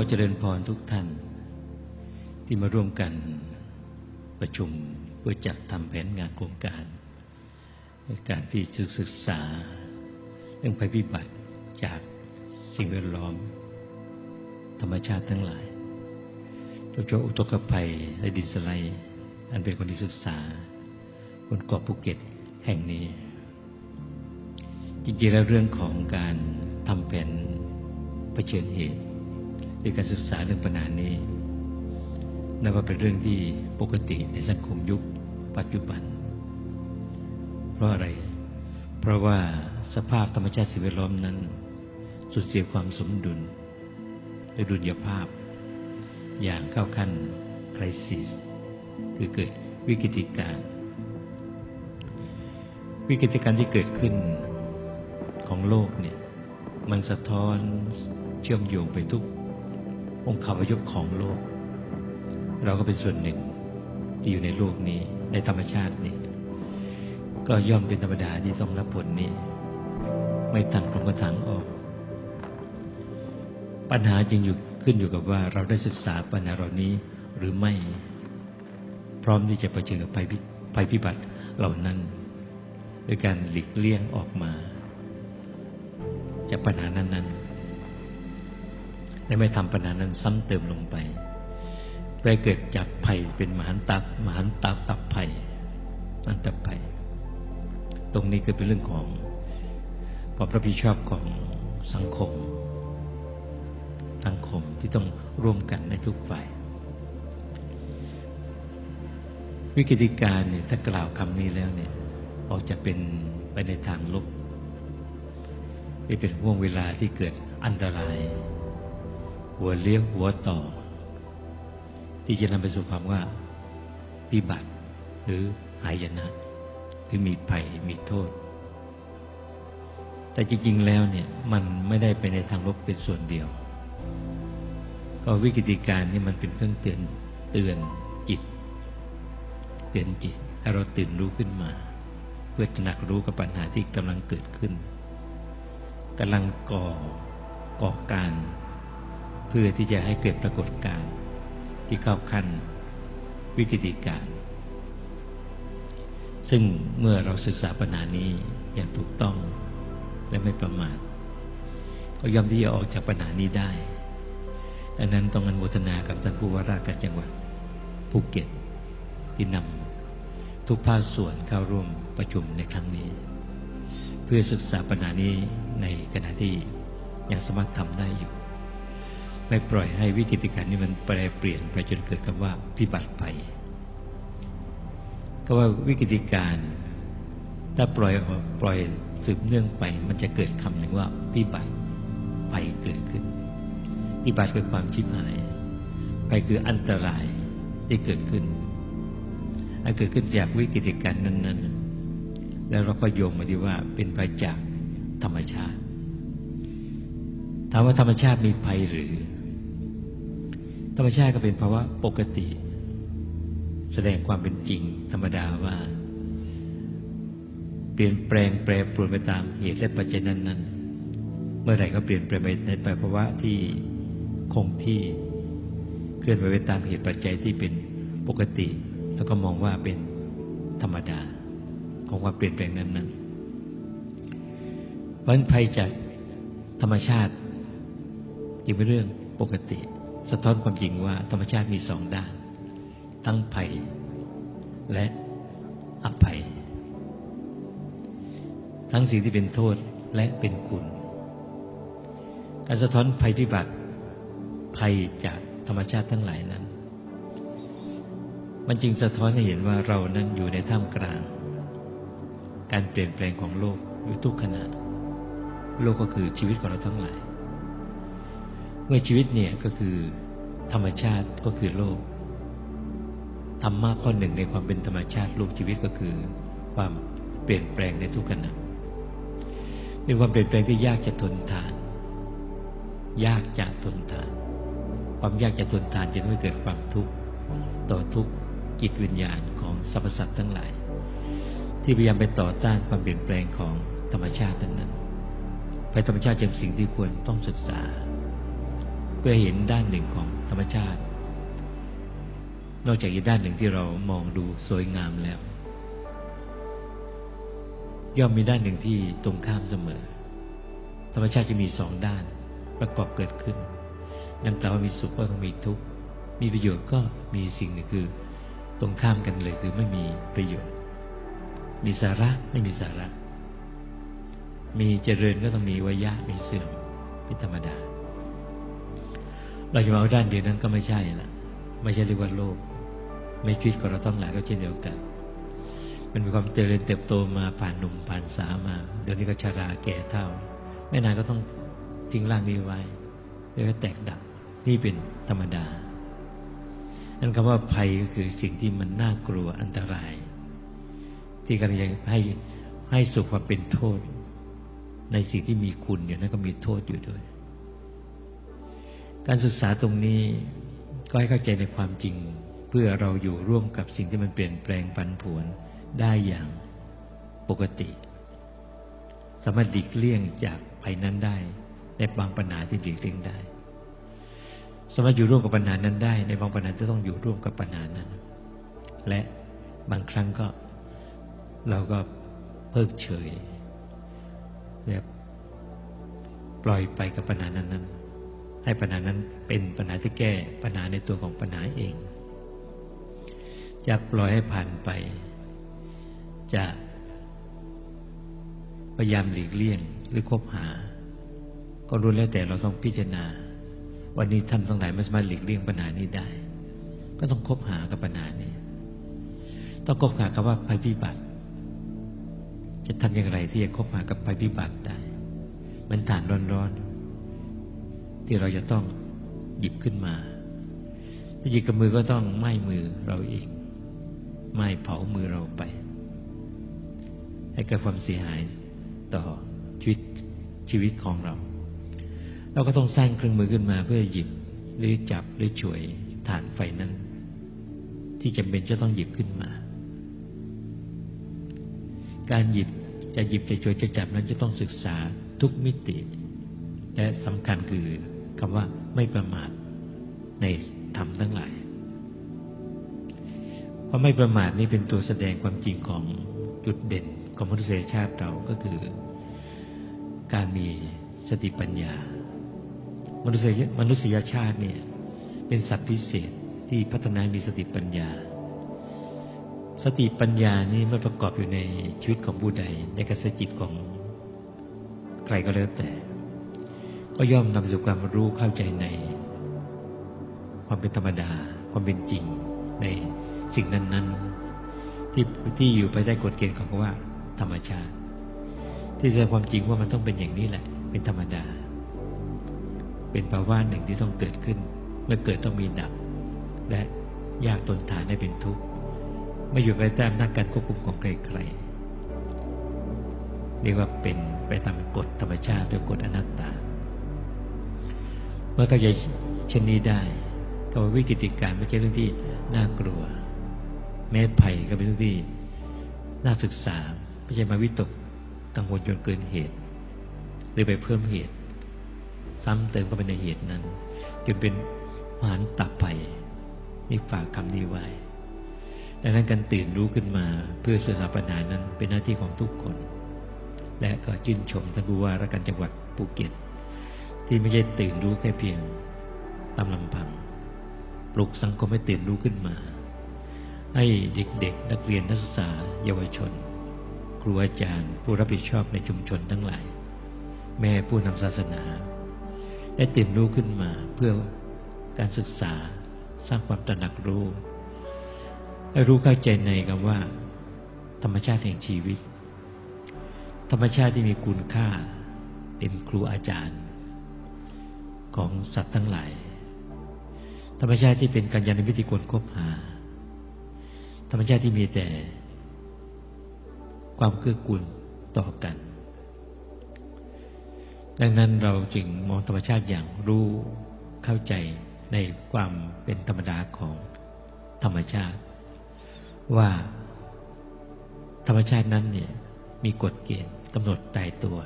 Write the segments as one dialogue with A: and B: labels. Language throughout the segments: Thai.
A: เจริญพรทุกท่านที่มาร่วมกันประชุมเพื่อจัดทำแผนงานโครงการในการที่จะศึกษาเรื่องภัยพิบัติจากสิ่งแวดล้อมธรรมชาติทั้งหลายโดยเฉพาะอุทกภัยและดินสไลด์อันเป็นคนที่ศึกษาบนเกาะภูเก็ตแห่งนี้จริงๆแล้วเรื่องของการทำแผนเผชิญเหตุในการศึกษาเรื่องปัญหานี้นับว่าเป็นเรื่องที่ปกติในสังคมยุคปัจจุบันเพราะอะไรเพราะว่าสภาพธรรมชาติสิ่งแวดล้อมนั้นสูญเสียความสมดุลและดุลยภาพอย่างเข้าขั้นไครซิสคือเกิดวิกฤตการณ์ที่เกิดขึ้นของโลกเนี่ยมันสะท้อนเชื่อมโยงไปทุกองค์คาพยพของโลกเราก็เป็นส่วนหนึ่งที่อยู่ในโลกนี้ในธรรมชาตินี้ก็ย่อมเป็นธรรมดาที่ต้องรับผลนี้ไม่ต่างตรงกระถางออกปัญหาจริงขึ้นอยู่กับว่าเราได้ศึกษาปัญหาเหล่านี้หรือไม่พร้อมที่จะเผชิญกับภัยพิบัติเหล่านั้นด้วยการหลีกเลี่ยงออกมาจากปัญหานั้นและไม่ทำปัญหานั้นซ้ำเติมลงไปไปเกิดจากภัยเป็นมหันตับภัยอันตภัยตรงนี้คือเป็นเรื่องของความรับผิดชอบของสังคมที่ต้องร่วมกันในทุกฝ่ายวิกฤตการณ์เนี่ยถ้ากล่าวคำนี้แล้วเนี่ยออกจะเป็นไปในทางลบที่เป็นห่วงเวลาที่เกิดอันตรายหัวเลี้ยวหัวต่อที่จะนำไปสู่ความว่าวิบัติหรือหายนะคือมีภัยมีโทษแต่จริงๆแล้วเนี่ยมันไม่ได้ไปในทางลบเป็นส่วนเดียวก็วิกฤตการณ์นี่มันเป็นเครื่องเตือนจิตให้เราตื่นรู้ขึ้นมาเพื่อตระหนักรู้กับปัญหาที่กำลังเกิดขึ้นกำลังก่อการเพื่อที่จะให้เกิดปรากฏการณ์ที่เข้าขั้นวิกฤตการณ์ซึ่งเมื่อเราศึกษาปัญหานี้อย่างถูกต้องและไม่ประมาทก็ย่อมที่จะออกจากปัญหานี้ได้ดังนั้นต้องอนุโมทนากับท่านผู้ว่าราชการจังหวัดภูเก็ตที่นำทุกภาคส่วนเข้าร่วมประชุมในครั้งนี้เพื่อศึกษาปัญหานี้ในขณะที่ยังสามารถทำได้อยู่ไม่ปล่อยให้วิกฤตการณ์นี้มันแปรเปลี่ยนไปจนเกิดคำว่าพิบัติภัยก็ว่าวิกฤตการณ์ถ้าปล่อยสืบเนื่องไปมันจะเกิดคำหนึ่งว่าพิบัติภัยเกิดขึ้นพิบัติคือความชิบหายภัยคืออันตรายที่เกิดขึ้นจากวิกฤตการณ์นั้นๆแล้วเราก็โยงมาที่ว่าเป็นภัยจากธรรมชาติถามว่าธรรมชาติมีภัยหรือธรรมชาติก็เป็นภาวะปกติแสดงความเป็นจริงธรรมดาว่าเปลี่ยนแปลงแปรปรวนไปตามเหตุและปัจจัยนั้นๆเมื่อไหร่ก็เปลี่ยนแปลงไปในภาวะที่คงที่เคลื่อนไปตามเหตุปัจจัยที่เป็นปกติแล้วก็มองว่าเป็นธรรมดาของความเปลี่ยนแปลงนั้นๆเพราะฉะนั้นภัยจากธรรมชาติจึงเป็นเรื่องปกติสะท้อนความจริงว่าธรรมชาติมีสองด้านทั้งภัยและอภัยทั้งสิ่งที่เป็นโทษและเป็นคุณการสะท้อนภัยพิบัติภัยจากธรรมชาติทั้งหลายนั้นมันจึงสะท้อนให้เห็นว่าเรานั้นอยู่ในท่ามกลางการเปลี่ยนแปลงของโลกอยู่ทุกขณะโลกก็คือชีวิตของเราทั้งหลายเมื่อชีวิตเนี่ยก็คือธรรมชาติก็คือโลกธรรมะข้อหนึ่งในความเป็นธรรมชาติโลกชีวิตก็คือความเปลี่ยนแปลงในทุกขณะเป็นความเปลี่ยนแปลงที่ยากจะทนทานความยากจะทนทานจะทำให้เกิดความทุกข์ต่อทุกจิตวิญญาณของสรรพสัตว์ทั้งหลายที่พยายามไปต่อต้านความเปลี่ยนแปลงของธรรมชาตินั้นภัยธรรมชาติเป็นสิ่งที่ควรต้องศึกษา พื่อเห็นด้านหนึ่งของธรรมชาตินอกจากอีกด้านหนึ่งที่เรามองดูสวยงามแล้วย่อมมีด้านหนึ่งที่ตรงข้ามเสมอธรรมชาติจะมีสองด้านประกอบเกิดขึ้นดังกล่าวว่ามีสุขก็ต้องมีทุกข์มีประโยชน์ก็มีสิ่งหนึ่งคือตรงข้ามกันเลยคือไม่มีประโยชน์มีสาระไม่มีสาระมีเจริญก็ต้องมีวยะมีเสื่อมเป็นธรรมดาเราจะมาเอาด้านเดียวนั้นก็ไม่ใช่ละไม่ใช่เรียกว่าโลกไม่ชีวิตของเราต้องหลายก็เช่นเดียวกันมันมีความเจริญเติบโตมาผ่านหนุ่มผ่านสาวมาเดี๋ยวนี้ก็ชราแก่เฒ่าไม่นานก็ต้องทิ้งร่างนี้ไว้เรียกว่าแตกดับนี่เป็นธรรมดานั่นคำว่าภัยก็คือสิ่งที่มันน่ากลัวอันตรายที่กำลังจะให้สุขความเป็นโทษในสิ่งที่มีคุณอยู่นั้นก็มีโทษอยู่ด้วยการศึกษาตรงนี้ก็ให้เข้าใจในความจริงเพื่อเราอยู่ร่วมกับสิ่งที่มันเปลี่ยนแปลงผันผวนได้อย่างปกติสามารถหลีกเลี่ยงจากภัยนั้นได้ในบางปัญหาที่หลีกเลี่ยงได้สามารถอยู่ร่วมกับปัญหานั้นได้ในบางปัญหาจะต้องอยู่ร่วมกับปัญหานั้นและบางครั้งก็เราก็เพิกเฉยแบบปล่อยไปกับปัญหานั้นให้ปัญหานั้นเป็นปัญหาที่แก้ปัญหาในตัวของปัญหาเองจะปล่อยให้ผ่านไปจะพยายามหลีกเลี่ยงหรือคบหาก็รู้แล้วแต่เราต้องพิจารณาวันนี้ท่านทั้งหลายไม่สามารถหลีกเลี่ยงปัญหานี้ได้ก็ต้องคบหากับปัญหานี้ต้องคบหากับว่าภัยพิบัติจะทำอย่างไรที่จะคบหากับภัยพิบัติได้มันถ่านร้อนๆที่เราจะต้องหยิบขึ้นมาถ้าหยิบกับมือก็ต้องไหม้มือเราเองไหม้เผามือเราไปให้เกิดความเสียหายต่อชีวิตของเราเราก็ต้องสร้างเครื่องมือขึ้นมาเพื่อหยิบหรือจับหรือช่วยถ่านไฟนั้นที่จำเป็นจะต้องหยิบขึ้นมาการหยิบจะช่วยจะจับนั้นจะต้องศึกษาทุกมิติและสำคัญคือคำว่าไม่ประมาทในธรรมทั้งหลายเพราะไม่ประมาทนี้เป็นตัวแสดงความจริงของจุดเด่นของมนุษยชาติเราก็คือการมีสติปัญญามนุษยชาติเนี่ยเป็นสัตว์พิเศษที่พัฒนามีสติปัญญาสติปัญญานี่เมื่อประกอบอยู่ในชีวิตของผู้ใดในกระแสจิตของใครก็แล้วแต่ก็ย่อมนำสู่ความรู้เข้าใจในความเป็นธรรมดาความเป็นจริงในสิ่งนั้นๆที่อยู่ภายใต้กฎเกณฑ์ของคำว่าธรรมชาติที่แสดงความจริงว่ามันต้องเป็นอย่างนี้แหละเป็นธรรมดาเป็นภาวะหนึ่งที่ต้องเกิดขึ้นเมื่อเกิดต้องมีดับและยากทนทานให้เป็นทุกข์ไม่อยู่ภายใต้อำนาจการควบคุมของใครๆเรียกว่าเป็นไปตามกฎธรรมชาติด้วยกฎอนัตตาเมื่อเข้าใจเช่นนี้ได้ก็วิกฤตการณ์ไม่ใช่เรื่องที่น่ากลัวแม้ภัยก็เป็นเรื่องที่น่าศึกษาไม่ใช่มาวิตกกังวลจนเกินเหตุหรือไปเพิ่มเหตุซ้ำเติมเข้าไปในเหตุนั้นจนเป็นมหันตภัยนี่ฝากคำนี้ไว้ดังนั้นการตื่นรู้ขึ้นมาเพื่อศึกษาปัญหานั้นเป็นหน้าที่ของทุกคนและก็ชื่นชมท่านผู้ว่าราชการจังหวัดภูเก็ตที่ไม่ใช่ตื่นรู้แค่เพียงตามลำพังปลุกสังคมให้ตื่นรู้ขึ้นมาให้เด็กๆนักเรียนนักศึกษาเยาวชนครูอาจารย์ผู้รับผิดชอบในชุมชนทั้งหลายแม่ผู้นำศาสนาได้ตื่นรู้ขึ้นมาเพื่อการศึกษาสร้างความตระหนักรู้ให้รู้เข้าใจในคำว่าธรรมชาติแห่งชีวิตธรรมชาติที่มีคุณค่าเป็นครูอาจารย์ของสัตว์ทั้งหลายธรรมชาติที่เป็นกัลยาณมิตรที่ควรคบหาธรรมชาติที่มีแต่ความเกื้อกูลต่อกันดังนั้นเราจึงมองธรรมชาติอย่างรู้เข้าใจในความเป็นธรรมดาของธรรมชาติว่าธรรมชาตินั้นเนี่ยมีกฎเกณฑ์กำหนดตายตัว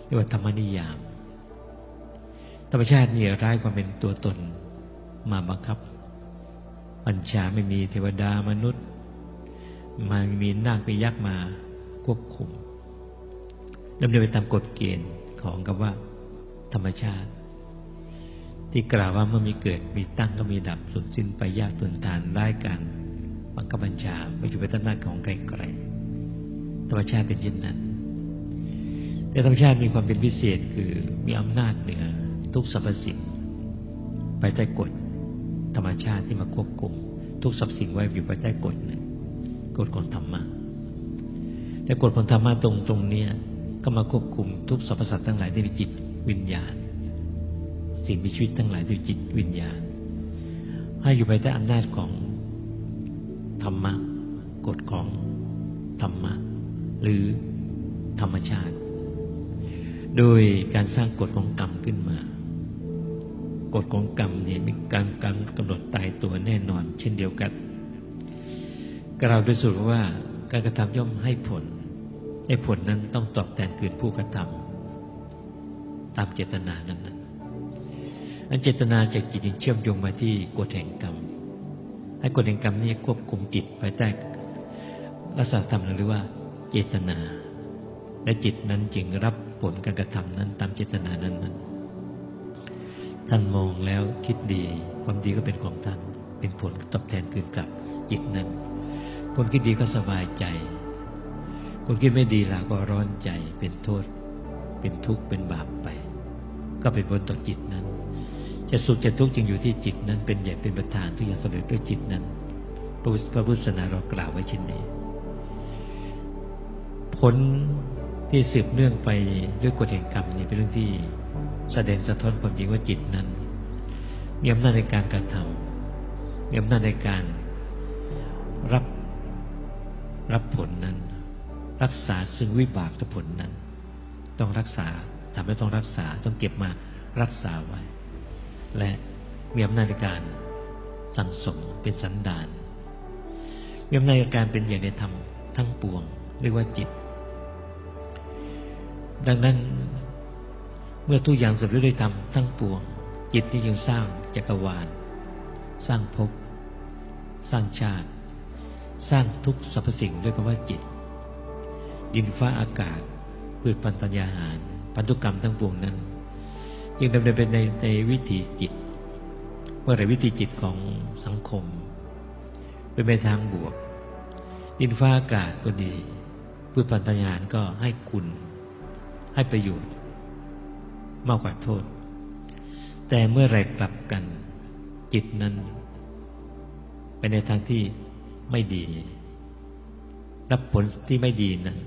A: เรียกว่าธรรมนิยาม ธรรมชาตินี่ร้ายความเป็นตัวตนมาบังคับบัญชาไม่มีเทวดามนุษย์มันมีนาคมียักษ์มาควบคุมดำเนินไปตามกฎเกณฑ์ของคำว่าธรรมชาติที่กล่าวว่าเมื่อมีเกิดมีตั้งก็มีดับสูญสิ้นไปยากทนทานร้ายกันบังคับบัญชาไม่อยู่ภายใต้อำนาจของใครๆธรรมชาติเป็นเช่นนั้นแต่ธรรมชาติมีความเป็นพิเศษคือมีอำนาจเหนือทุกสรรพสิ่งภายใต้กฎธรรมชาติที่มาควบคุมทุกสรรพสิ่งไว้อยู่ภายใต้กฎหนึ่งกฎของธรรมะแต่กฎของธรรมะตรงนี้ก็มาควบคุมทุกสรรพสัตว์ทั้งหลายที่มีจิตวิญญาณสิ่งมีชีวิตทั้งหลายที่มีจิตวิญญาณให้อยู่ภายใต้อำนาจของธรรมะกฎของธรรมะหรือธรรมชาติโดยการสร้างกฎของกรรมขึ้นมากฎของกรรมเนี่ยมีการกำหนดตายตัวแน่นอนเช่นเดียวกันกล่าวโดยสรุปว่าการกระทำย่อมให้ผลนั้นต้องตอบแทนคืนผู้กระทำตามเจตนานั้นอันเจตนาจากจิตจึงเชื่อมโยงมาที่กฎแห่งกรรมให้กฎแห่งกรรมนี้ควบคุมจิตภายใต้ลักษณะธรรมหรือว่าเจตนาและจิตนั้นจึงรับผลการกระทำนั้นตามเจตนานั้นท่านมองแล้วคิดดีความดีก็เป็นของท่านเป็นผลตอบแทนคืนกลับจิตนั้นคนคิดดีก็สบายใจคนคิดไม่ดีล่ะก็ร้อนใจเป็นโทษเป็นทุกข์เป็นบาปไปก็เป็นผลต่อจิตนั้นจะสุขจะทุกข์จึงอยู่ที่จิตนั้นเป็นใหญ่เป็นประธานทุกอย่างสำเร็จด้วยจิตนั้นพระพุทธศาสนาเรากล่าวไว้เช่นนี้ผลที่สืบเนื่องไปด้วยกฎแห่งกรรมนี่เป็นเรื่องที่แสดงสะท้อนความจริงว่าจิตนั้นมีอำนาจในการกระทำมีอำนาจในการรับผลนั้นรักษาซึ่งวิบากผลนั้นต้องรักษาทำให้ต้องรักษาต้องเก็บมารักษาไว้และมีอำนาจในการสั่งสมเป็นสันดานมีอำนาจในการเป็นอย่างในธรรมทั้งปวงเรียกว่าจิตดังนั้นเมื่อทุกอย่างสำเร็จด้วยธรรมทั้งปวงจิตที่ยังสร้างจักรวาลสร้างภพสร้างชาติสร้างทุกสรรพสิ่งด้วยคำว่าจิตดินฟ้าอากาศพืชพันธุ์ธัญญาหารพันธุกรรมทั้งปวงนั้นจึงดำเนินไปในวิถีจิตเมื่อไรวิถีจิตของสังคมเป็นไปทางบวกดินฟ้าอากาศก็ดีพืชพันธุ์ธัญญาหารก็ให้คุณให้ประโยชน์มากกว่าโทษแต่เมื่อไรกลับกันจิตนั้นไปในทางที่ไม่ดีรับผลที่ไม่ดีนั้น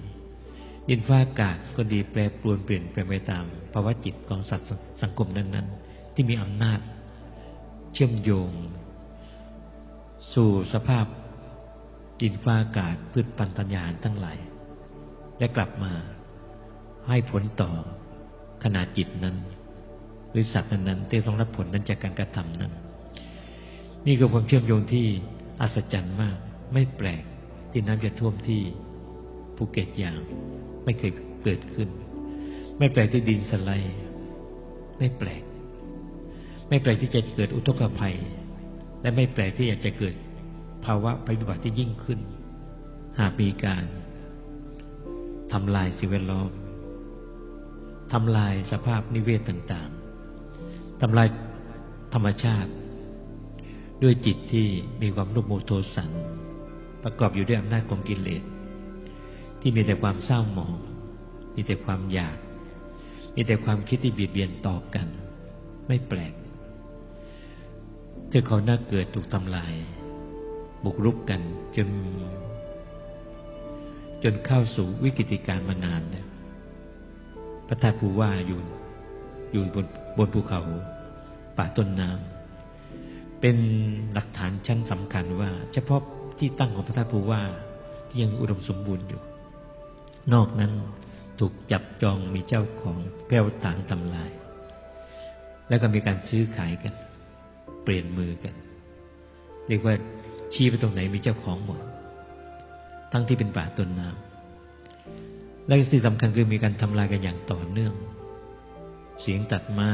A: ดินฟ้าอากาศก็ดีแปรปรวนเปลี่ยนแปลงไปตามภาวะจิตของสัตว์สังคมนั้นๆที่มีอำนาจเชื่อมโยงสู่สภาพดินฟ้าอากาศพืชพันธุ์ธัญญาหารทั้งหลายและกลับมาให้ผลต่อขณะจิตนั้นหรือสัตว์นั้นที่ต้องรับผลนั้นจากการกระทำนั้นนี่คือความเชื่อมโยงที่อัศจรรย์มากไม่แปลกที่น้ำจะท่วมที่ภูเก็ตอย่างไม่เคยเกิดขึ้นไม่แปลกที่ดินสไลด์ไม่แปลกที่จะเกิดอุทกภัยและไม่แปลกที่อยากจะเกิดภาวะภัยพิบัติที่ยิ่งขึ้นหากมีการทำลายสิ่งแวดล้อมทำลายสภาพนิเวศต่างๆทำลายธรรมชาติด้วยจิตที่มีความโลภโมโทสันประกอบอยู่ด้วยอำนาจของกิเลสที่มีแต่ความเศร้าหมองมีแต่ความอยากมีแต่ความคิดที่เบียดเบียนต่อกันไม่แปลกที่เขาน่าเกิดถูกทำลายบุกรุกกันจนเข้าสู่วิกฤตการณ์มานานเนี่ยพระธาตุภูว่าอยู่บนภูเขาป่าต้นน้ำเป็นหลักฐานชั้นสำคัญว่าเฉพาะที่ตั้งของพระธาตุภูว่าที่ยังอุดมสมบูรณ์อยู่นอกนั้นถูกจับจองมีเจ้าของแผ่วถางทำลายแล้วก็มีการซื้อขายกันเปลี่ยนมือกันเรียกว่าชี้ไปตรงไหนมีเจ้าของหมดทั้งที่เป็นป่าต้นน้ำและที่สำคัญคือมีการทำลายกันอย่างต่อเนื่องเสียงตัดไม้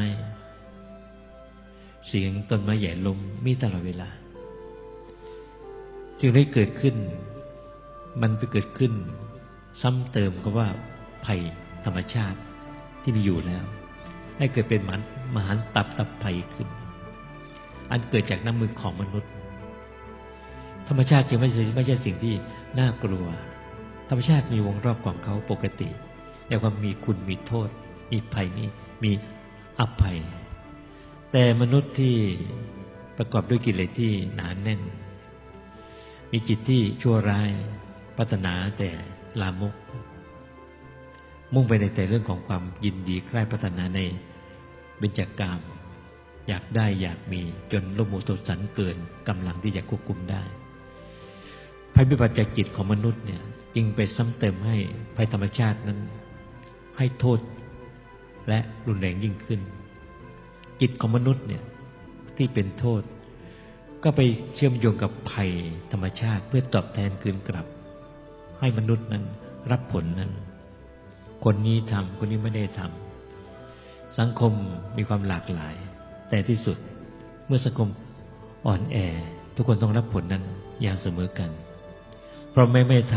A: เสียงต้นไม้ใหญ่ล้มมีตลอดเวลาสิ่งที่เกิดขึ้นมันไปเกิดขึ้นซ้ำเติมก็ว่าภัยธรรมชาติที่มีอยู่แล้วให้เกิดเป็นมหันตภัยขึ้นอันเกิดจากน้ำมือของมนุษย์ธรรมชาติจึงไม่ใช่สิ่งที่น่ากลัวธรรมชาติมีวงรอบของเขาปกติแต่ความมีคุณมีโทษมีภัยมีอภัยแต่มนุษย์ที่ประกอบด้วยกิเลสที่หนาแน่นมีจิตที่ชั่วร้ายปรารถนาแต่ลามกมุ่งไปในแต่เรื่องของความยินดีใคร่ปรารถนาในเบญจกามอยากได้อยากมีจนโลภโมโทสันเกินกำลังที่จะควบคุมได้ภัยพิบัติจากจิตของมนุษย์เนี่ยจึงไปซ้ำเติมให้ภัยธรรมชาตินั้นให้โทษและรุนแรงยิ่งขึ้นจิตของมนุษย์เนี่ยที่เป็นโทษก็ไปเชื่อมโยงกับภัยธรรมชาติเพื่อตอบแทนคืนกลับให้มนุษย์นั้นรับผลนั้นคนนี้ทำคนนี้ไม่ได้ทำสังคมมีความหลากหลายแต่ที่สุดเมื่อสังคมอ่อนแอทุกคนต้องรับผลนั้นอย่างเสมอกันเพราะไม่ท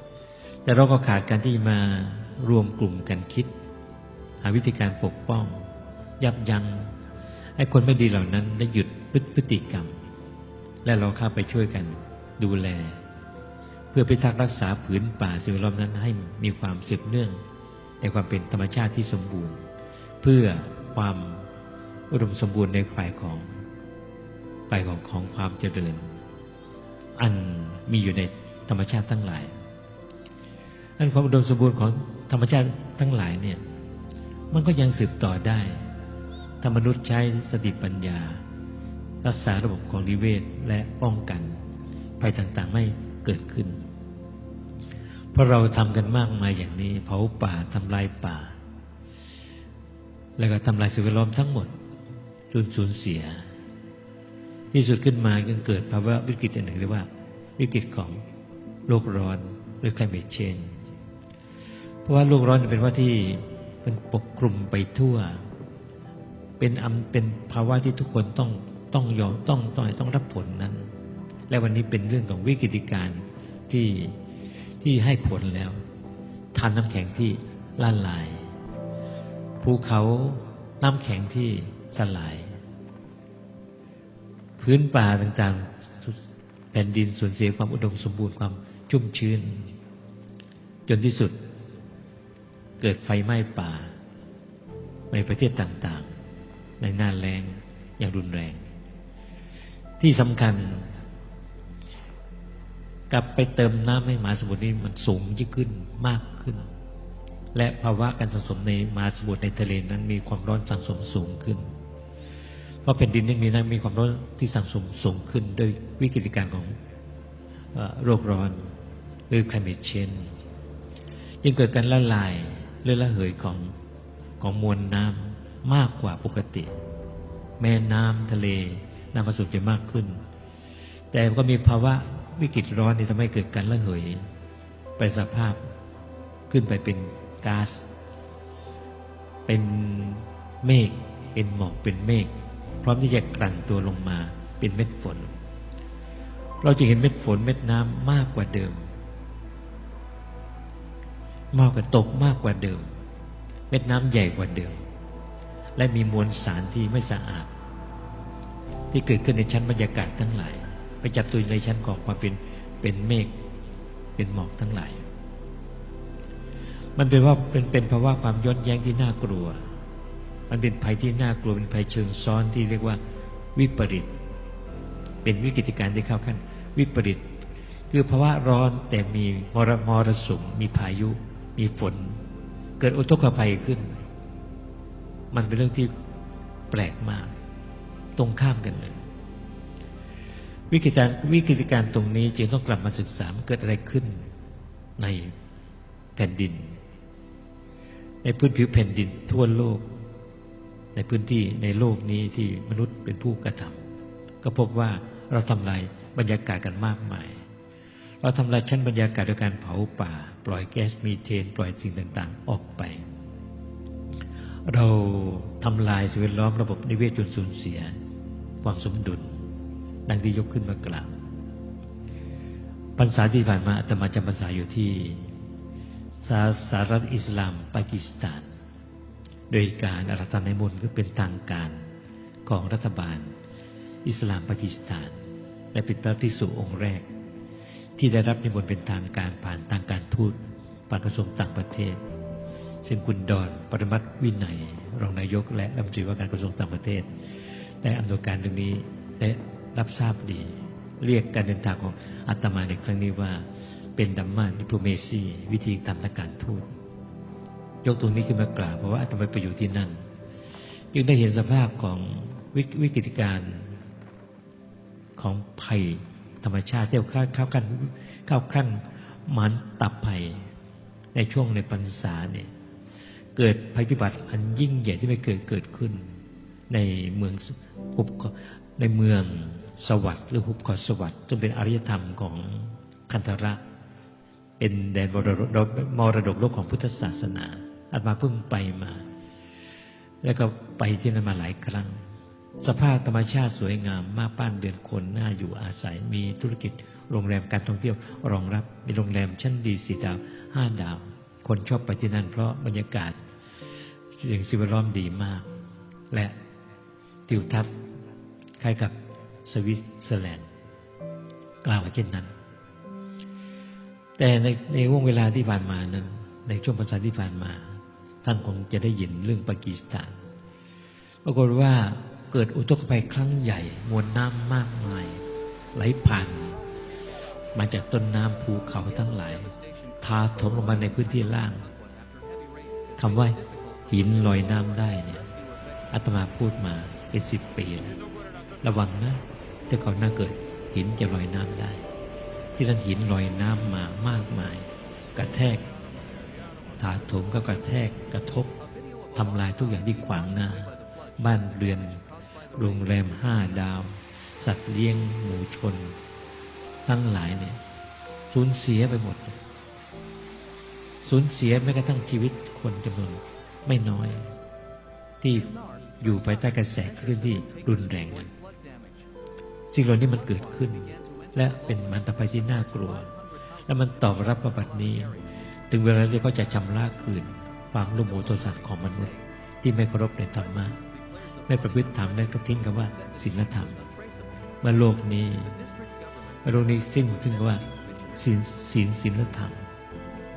A: ำแต่เราก็ขาดการที่มารวมกลุ่มกันคิดหาวิธีการปกป้องยับยั้งให้คนไม่ดีเหล่านั้นได้หยุดพฤติกรรมและเราเข้าไปช่วยกันดูแลเพื่อพิทักษ์รักษาผืนป่าสิ่งแวดล้อมนั้นให้มีความสืบเนื่องในความเป็นธรรมชาติที่สมบูรณ์เพื่อความอุดมสมบูรณ์ในฝ่ายของความเจริญอันมีอยู่ในธรรมชาติทั้งหลายอันความอุดมสมบูรณ์ของธรรมชาติทั้งหลายเนี่ยมันก็ยังสืบต่อได้ถ้ามนุษย์ใช้สติปัญญารักษาระบบของนิเวศและป้องกันภัยต่างๆไม่เกิดขึ้นเพราะเราทำกันมากมายอย่างนี้เผาป่าทำลายป่าแล้วก็ทำลายสิ่งแวดล้อมทั้งหมดจนสูญเสียที่สุดขึ้นมาจึงเกิดภาวะวิกฤตอันหนึ่งเรียกว่าวิกฤตของโลกร้อนหรือ climate change เพราะว่าโลกร้อนเป็นว่าที่มันปกคลุมไปทั่วเป็นภาวะที่ทุกคนต้องยอมต้องรับผลนั้นและวันนี้เป็นเรื่องของวิกฤตการณ์ที่ให้ผลแล้วทานน้ำแข็งที่ละลายภูเขาน้ำแข็งที่สลายพื้นป่าต่างๆแผ่นดินสูญเสียความอุดมสมบูรณ์ความชุ่มชื้นจนที่สุดเกิดไฟไหม้ป่าในประเทศต่างๆในหน้าแล้งอย่างรุนแรงที่สำคัญกลับไปเติมน้ำให้มหาสมุทรนี้มันสูงยิ่งขึ้นมากขึ้นและภาวะการสะสมในมหาสมุทรในทะเลนั้นมีความร้อนสะสมสูงขึ้นเพราะแผ่นดินนี้มีความร้อนที่สะสมสูงขึ้นโดยวิกฤตการณ์ของโลกร้อนหรือ climate change จึงเกิดการละลายหรือระเหยของมวลน้ำมากกว่าปกติแม่น้ำทะเลน้ำผสมจะมากขึ้นแต่ก็มีภาวะวิกฤตร้อนที่ทำให้เกิดการระเหยไปสภาพขึ้นไปเป็นก๊าซเป็นเมฆเป็นหมอกเป็นเมฆพร้อมที่จะกลั่นตัวลงมาเป็นเม็ดฝนเราจะเห็นเม็ดฝนเม็ดน้ำมากกว่าเดิมมากกว่าตกมากกว่าเดิมเม็ดน้ำใหญ่กว่าเดิมและมีมวลสารที่ไม่สะอาดที่เกิดขึ้นในชั้นบรรยากาศทั้งหลายไปจับตัวในชั้นของความเป็นเมฆเป็นหมอกทั้งหลายมันเป็นว่าเป็นภาวะความย้อนแย้งที่น่ากลัวมันเป็นภัยที่น่ากลัวเป็นภัยเชิงซ้อนที่เรียกว่าวิปริตเป็นวิกฤตการณ์ที่เข้าขั้นวิปริตคือภาวะร้อนแต่มีมรสุมมีพายุมีฝนเกิดอุทกภัยขึ้นมันเป็นเรื่องที่แปลกมากตรงข้ามกันเลยวิกฤตการณ์ตรงนี้จึงต้องกลับมาศึกษาเกิดอะไรขึ้นในแผ่นดินในพื้นผิวแผ่นดินทั่วโลกในพื้นที่ในโลกนี้ที่มนุษย์เป็นผู้กระทำก็พบว่าเราทำลายบรรยากาศกันมากมายเราทำลายชั้นบรรยากาศโดยการเผาป่าปล่อยแก๊สมีเทนปล่อยสิ่งต่างๆออกไปเราทำลายสิ่งแวดล้อมระบบนิเวศจนสูญเสีย ความสมดุลดังที่ยกขึ้นมากล่าวพรรษาที่ผ่านมาอาตมาจำพรรษาอยู่ที่สหรัฐอิสลามปากีสถานโดยการอาราธนานิมนต์คือเป็นทางการของรัฐบาลอิสลามปากีสถานและเป็นพระภิกษุองค์แรกที่ได้รับนิมนต์เป็นทางการผ่านทางการทูตผ่านกระทรวงต่างประเทศซึ่งคุณดอนปรมัตถ์วินัยรองนายกและรัฐมนตรีว่าการกระทรวงต่างประเทศได้อำนวยการเรื่องนี้และรับทราบดีเรียกการเดินทางของอาตมาในครั้งนี้ว่าเป็นดัมมาดิโพเมซีวิธีทำทางการทูตยกตรงนี้ขึ้นมากล่าวเพราะว่าอาตมาไปอยู่ที่นั่นจึงได้เห็นสภาพของวิกฤตการณ์ของภัยธรรมชาติที่เข้าขั้นหมันตับภัยในช่วงในพรรษาเนี่ยเกิดภัยพิบัติอันยิ่งใหญ่ที่ไม่เคยเกิดขึ้นในเมืองสวัสดิ์หรือหุบเขาสวัสดิ์ซึ่งเป็นอารยธรรมของคันธระเป็นแดนมรดกโลกของพุทธศาสนาอาตมาเพิ่งไปมาแล้วก็ไปที่นั่นมาหลายครั้งสภาพธรรมชาติสวยงามมากบ้านเรือนคนน่าอยู่อาศัยมีธุรกิจโรงแรมการท่องเที่ยวรองรับมีโรงแรมชั้นดี4 ดาว5 ดาวคนชอบไปที่นั่นเพราะบรรยากาศสิ่งแวดล้อมดีมากและทิวทัศน์คล้ายกับสวิตเซอร์แลนด์กล่าวเช่นนั้นแต่ในวงเวลาที่ผ่านมานั้นในช่วงพรรษาที่ผ่านมาท่านคงจะได้ยินเรื่องปากีสถานปรากฏว่าเกิดอุทกภัยครั้งใหญ่มวลน้ำมากมายไหลผ่านมาจากต้นน้ำภูเขาทั้งหลายทาถมลงมาในพื้นที่ล่างคำว่าหินลอยน้ำได้เนี่ยอาตมาพูดมาเป็น10 ปีแล้วระวังนะถ้าก่อนหน้าเกิดหินจะลอยน้ำได้ที่นั่นหินลอยน้ำมามากมายกระแทกถาโถมก็กระแทกกระทบทำลายทุกอย่างที่ขวางหน้าบ้านเรือนโรงแรม5 ดาวสัตว์เลี้ยงหมูชนทั้งหลายเนี่ยสูญเสียไปหมดสูญเสียแม้กระทั่งชีวิตคนจำนวนไม่น้อยที่อยู่ภายใต้กระแสคลื่นที่รุนแรงนั้นสิ่งเหล่านี้มันเกิดขึ้นและเป็นมันตภัยที่น่ากลัวและมันตอบรับประบัตินี้ถึงเวลาที่เขาจะชำระคืนความโลภโมโทสะของมนุษย์ที่ไม่เคารพในธรรมะไม่ประพฤติธรรมและก็ทิ้งคำว่าศีลธรรมเมื่อโลกนี้สิ้นว่าศีลธรรม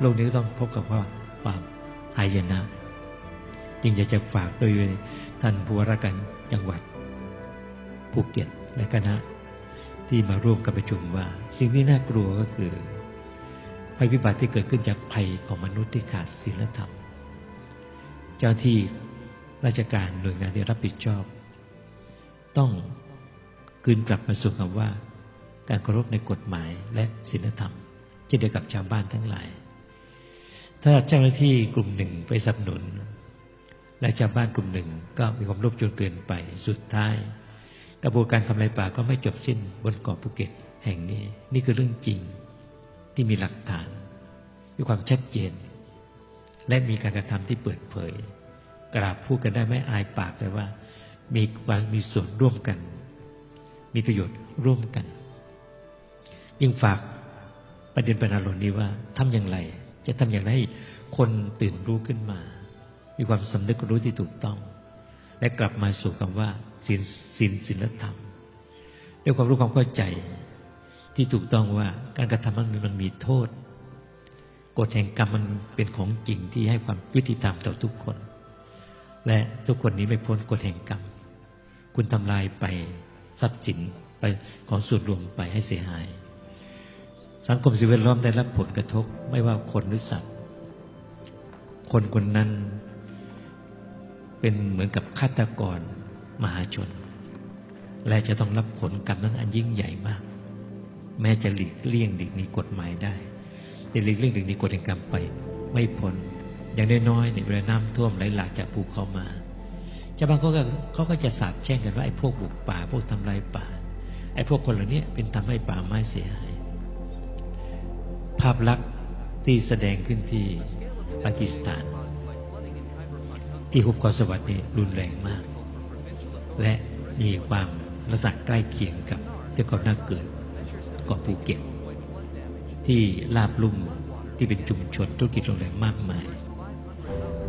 A: โลกนี้ก็ต้องพบกับว่าความหายนะจึงจะฝากโดยท่านผู้ว่าราชการจังหวัดภูเก็ตและคณะที่มาร่วมกันประชุมว่าสิ่งที่น่ากลัวก็คือภัยพิบัติที่เกิดขึ้นจากภัยของมนุษย์ที่ขาดศีลธรรมเจ้าที่ราชการหน่วยงานที่รับผิดชอบต้องคืนกลับมาสู่คำว่าการเคารพในกฎหมายและศีลธรรมเช่นเดียวกับชาวบ้านทั้งหลายถ้าเจ้าหน้าที่กลุ่มหนึ่งไปสนับสนุนและชาวบ้านกลุ่มหนึ่งก็มีความโลภจนเกินไปสุดท้ายกระบวนการทำลายป่าก็ไม่จบสิ้นบนเกาะภูเก็ตแห่งนี้นี่คือเรื่องจริงที่มีหลักฐานมีความชัดเจนและมีการกระทำที่เปิดเผยกราบพูดกันได้ไม่อายปากแต่ว่ามีส่วนร่วมกันมีประโยชน์ร่วมกันยิ่งฝากประเด็นปัญหาเหล่านี้ว่าทำอย่างไรจะทำอย่างไรให้คนตื่นรู้ขึ้นมามีความสำนึกรู้ที่ถูกต้องและกลับมาสู่คำว่าศีลธรรมด้วยความรู้ความเข้าใจที่ถูกต้องว่าการกระทำมันมีโทษกฎแห่งกรรมมันเป็นของจริงที่ให้ความยุติธรรมต่อทุกคนและทุกคนนี้ไม่พ้นกฎแห่งกรรมคุณทำลายไปทรัพย์สินไปของส่วนรวมไปให้เสียหายสังคมสิ่งแวดล้อมได้รับผลกระทบไม่ว่าคนหรือสัตว์คนนั้นเป็นเหมือนกับฆาตกรมหาชนและจะต้องรับผลกรรมนั้นอันยิ่งใหญ่มากแม้จะหลีกเลี่ยงหนีกฎหมายได้แต่หลีกเลี่ยงหนีกฎแห่งกรรมไปไม่พ้นอย่างน้อยๆเนี่ยเวลาน้ำท่วมไหลหลากจากภูเขามาชาวบ้านเขาก็จะสาบแช่งกันว่าไอ้พวกบุกป่าพวกทำลายป่าไอ้พวกคนเหล่านี้เป็นทำให้ป่าไม้เสียหายภาพลักษณ์ที่แสดงขึ้นที่ปากีสถานที่หุบเขาสวัสดิ์นี่รุนแรงมากและมีความ ลักษณะใกล้เคียงกับที่เกาะหน้าเกิดเกาะภูเก็ตที่ราบลุ่มที่เป็นชุมชนธุรกิจโรงแรมมากมาย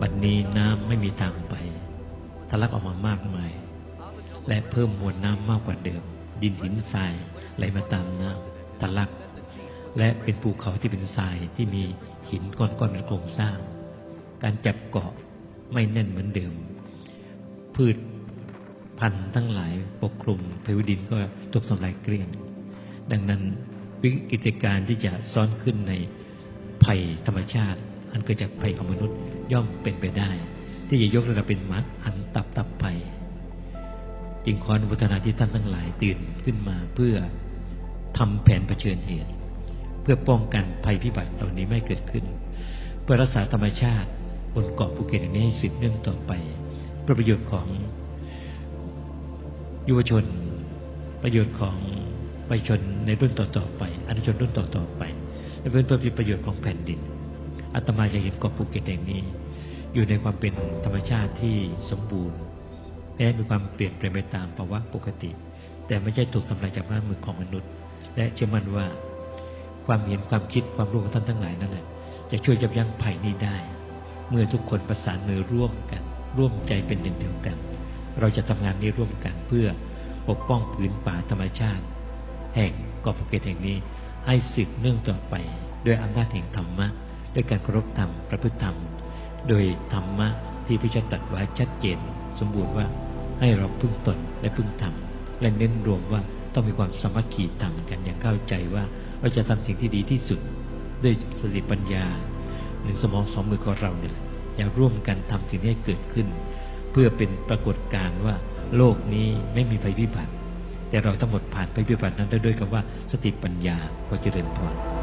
A: บัดนี้น้ำไม่มีทางไปทะลักออกมามากมายและเพิ่มมวลน้ำมากกว่าเดิมดินหินทรายไหลมาตามน้ำทะลักและเป็นภูเขาที่เป็นทรายที่มีหินก้อนๆเป็นโครงสร้างการจับเกาะไม่แน่นเหมือนเดิมพืชพันธุ์ทั้งหลายปกคลุมผิวดินก็ถูกทำลายเกลี้ยงดังนั้นวิกฤตการณ์ที่จะซ้อนขึ้นในภัยธรรมชาติอันเกิดจากภัยของมนุษย์ย่อมเป็นไปได้ที่จะยกระดับเป็นมรรคอันตับภัยจึงขออนุโมทนาที่ท่านทั้งหลายตื่นขึ้นมาเพื่อทำแผนเผชิญเหตุเพื่อป้องกันภัยพิบัติเหล่านี้ไม่เกิดขึ้นเพื่อรักษาธรรมชาติบนเกาะภูเก็ตนี้ให้สืบเนื่องต่อไปเพื่อประโยชน์ของยุวชนประโยชน์ของประชาชนในรุ่นต่อๆไปอนุชนรุ่นต่อๆไปและเพื่อประโยชน์ของแผ่นดินอาตมาจะเห็นเกาะภูเก็ตแห่งนี้อยู่ในความเป็นธรรมชาติที่สมบูรณ์แม้มีความเปลี่ยนแปลงไปตามภาวะปกติแต่ไม่ใช่ถูกทำลายจากมือของมนุษย์และเชื่อมั่นว่าความเห็นความคิดความรู้ของท่านทั้งหลายนั่นแหละจะช่วยยับยั้งภัยนี้ได้เมื่อทุกคนประสานมือร่วมกันร่วมใจเป็นหนึ่งเดียวกันเราจะทำงานนี้ร่วมกันเพื่อปกป้องผืนป่าธรรมชาติแห่งเกาะภูเก็ตแห่งนี้ให้สืบเนื่องต่อไปด้วยอำนาจแห่งธรรมะด้วยการเคารพธรรมประพฤติธรรมโดยธรรมะที่พระเจ้าตรัสไว้ชัดเจนสมบูรณ์ว่าให้เราพึ่งตนและพึ่งธรรมและเน้นรวมว่าต้องมีความสามัคคีธรรมกันอย่างเข้าใจว่าเราจะทำสิ่งที่ดีที่สุดด้วยสติปัญญาหนึ่งสมองสองมือของเราเนี่ยอย่าร่วมกันทำสิ่งที่ให้เกิดขึ้นเพื่อเป็นปรากฏการณ์ว่าโลกนี้ไม่มีภัยพิบัติแต่เราต้องหมดผ่านภัยพิบัตินั้นด้วยคำว่าสติปัญญาพอเจริญพร